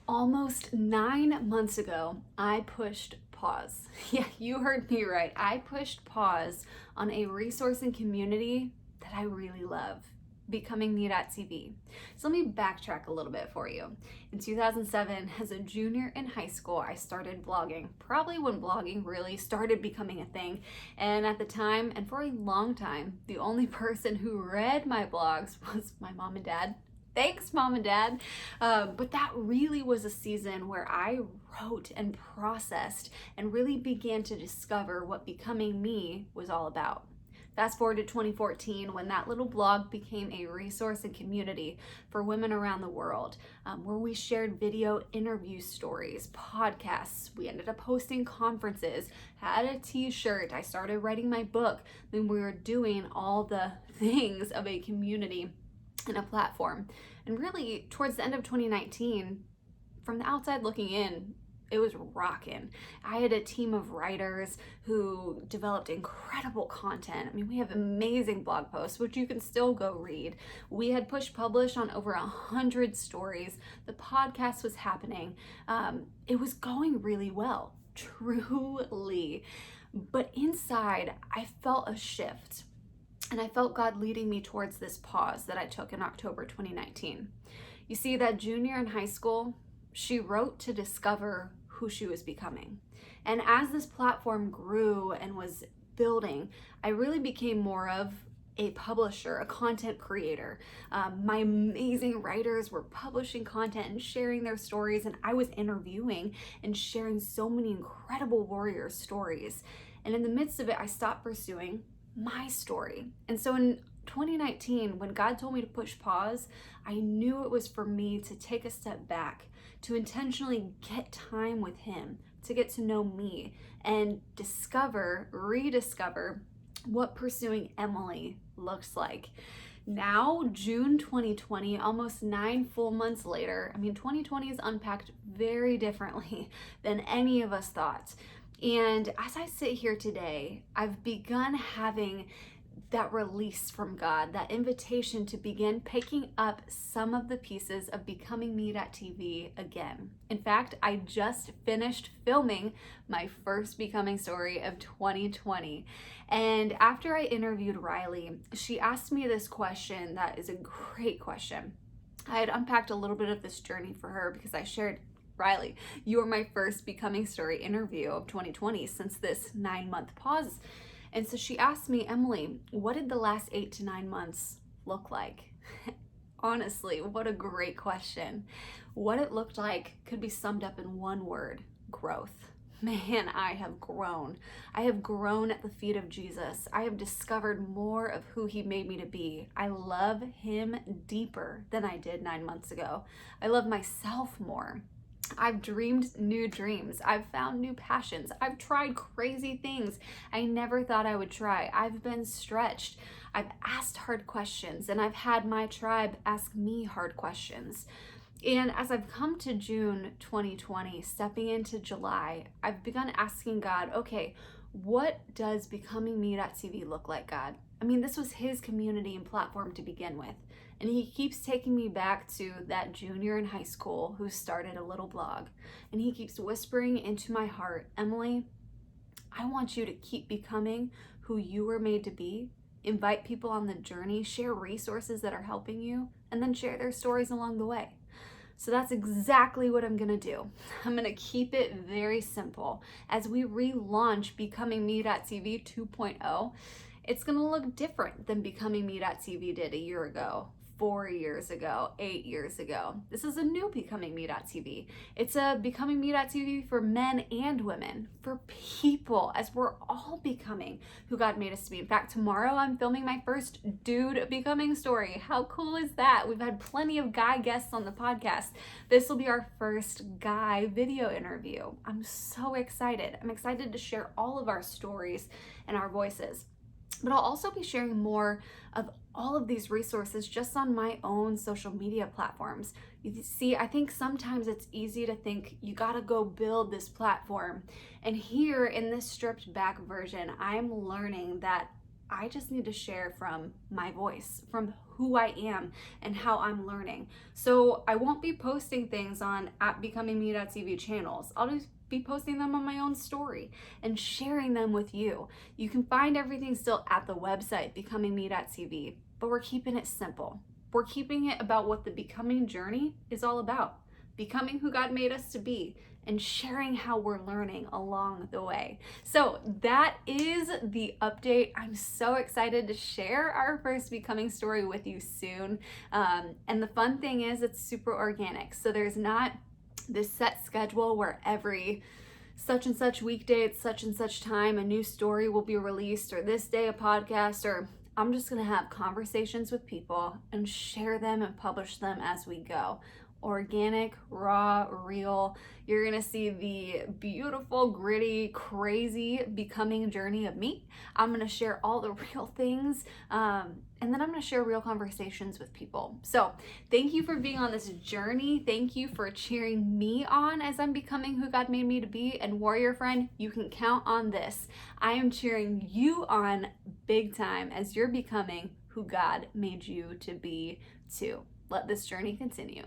Almost 9 months ago, I pushed pause. Yeah, you heard me right. I pushed pause on a resource and community that I really love, BecomingMeTV. So let me backtrack a little bit for you. In 2007, as a junior in high school, I started blogging, probably when blogging really started becoming a thing. And at the time, and for a long time, the only person who read my blogs was my mom and dad. Thanks, Mom and Dad. But that really was a season where I wrote and processed and really began to discover what becoming me was all about. Fast forward to 2014, when that little blog became a resource and community for women around the world, where we shared video interview stories, podcasts. We ended up hosting conferences, had a t-shirt. I started writing my book. Then we were doing all the things of a community and a platform. And really, towards the end of 2019, from the outside looking in, it was rocking. I had a team of writers who developed incredible content. I mean, we have amazing blog posts, which you can still go read. We had push publish on over 100 stories. The podcast was happening. It was going really well, truly. But inside, I felt a shift. And I felt God leading me towards this pause that I took in October 2019. You see, that junior in high school, she wrote to discover who she was becoming. And as this platform grew and was building, I really became more of a publisher, a content creator. My amazing writers were publishing content and sharing their stories, and I was interviewing and sharing so many incredible warrior stories. And in the midst of it, I stopped pursuing my story. And so in 2019, when God told me to push pause, I knew it was for me to take a step back, to intentionally get time with Him, to get to know me and rediscover what pursuing Emily looks like. Now, June 2020, almost 9 full months later, 2020 is unpacked very differently than any of us thought. And as I sit here today, I've begun having that release from God, that invitation to begin picking up some of the pieces of BecomingMeTV again. In fact, I just finished filming my first Becoming story of 2020. And after I interviewed Riley, she asked me this question that is a great question. I had unpacked a little bit of this journey for her because I shared, Riley, you were my first Becoming story interview of 2020 since this 9-month pause. And so she asked me, Emily, what did the last 8 to 9 months look like? Honestly, what a great question. What it looked like could be summed up in one word: growth. Man, I have grown. I have grown at the feet of Jesus. I have discovered more of who He made me to be. I love Him deeper than I did 9 months ago. I love myself more. I've dreamed new dreams. I've found new passions. I've tried crazy things I never thought I would try. I've been stretched. I've asked hard questions, and I've had my tribe ask me hard questions. And as I've come to June 2020, stepping into July, I've begun asking God, okay, what does BecomingMeTV look like, God? This was His community and platform to begin with. And He keeps taking me back to that junior in high school who started a little blog. And He keeps whispering into my heart, Emily, I want you to keep becoming who you were made to be. Invite people on the journey, share resources that are helping you, and then share their stories along the way. So that's exactly what I'm gonna do. I'm gonna keep it very simple. As we relaunch BecomingMeTV 2.0, it's gonna look different than BecomingMeTV did a year ago, 4 years ago, 8 years ago. This is a new BecomingMeTV. It's a BecomingMeTV for men and women, for people, as we're all becoming who God made us to be. In fact, tomorrow I'm filming my first dude becoming story. How cool is that? We've had plenty of guy guests on the podcast. This will be our first guy video interview. I'm so excited. I'm excited to share all of our stories and our voices. But I'll also be sharing more of all of these resources just on my own social media platforms. You see, I think sometimes it's easy to think you gotta go build this platform. And here in this stripped back version, I'm learning that I just need to share from my voice, from who I am and how I'm learning. So I won't be posting things on at BecomingMe.tv channels. I'll just be posting them on my own story and sharing them with you. You can find everything still at the website, BecomingMe.tv, but we're keeping it simple. We're keeping it about what the becoming journey is all about. Becoming who God made us to be and sharing how we're learning along the way. So that is the update. I'm so excited to share our first Becoming story with you soon. And the fun thing is it's super organic. So there's not this set schedule where every such and such weekday at such and such time a new story will be released, or this day a podcast, or I'm just gonna have conversations with people and share them and publish them as we go. Organic, raw, real. You're gonna see the beautiful, gritty, crazy becoming journey of me. I'm gonna share all the real things, and then I'm gonna share real conversations with people. So thank you for being on this journey. Thank you for cheering me on as I'm becoming who God made me to be. And warrior friend, you can count on this. I am cheering you on big time as you're becoming who God made you to be too. Let this journey continue.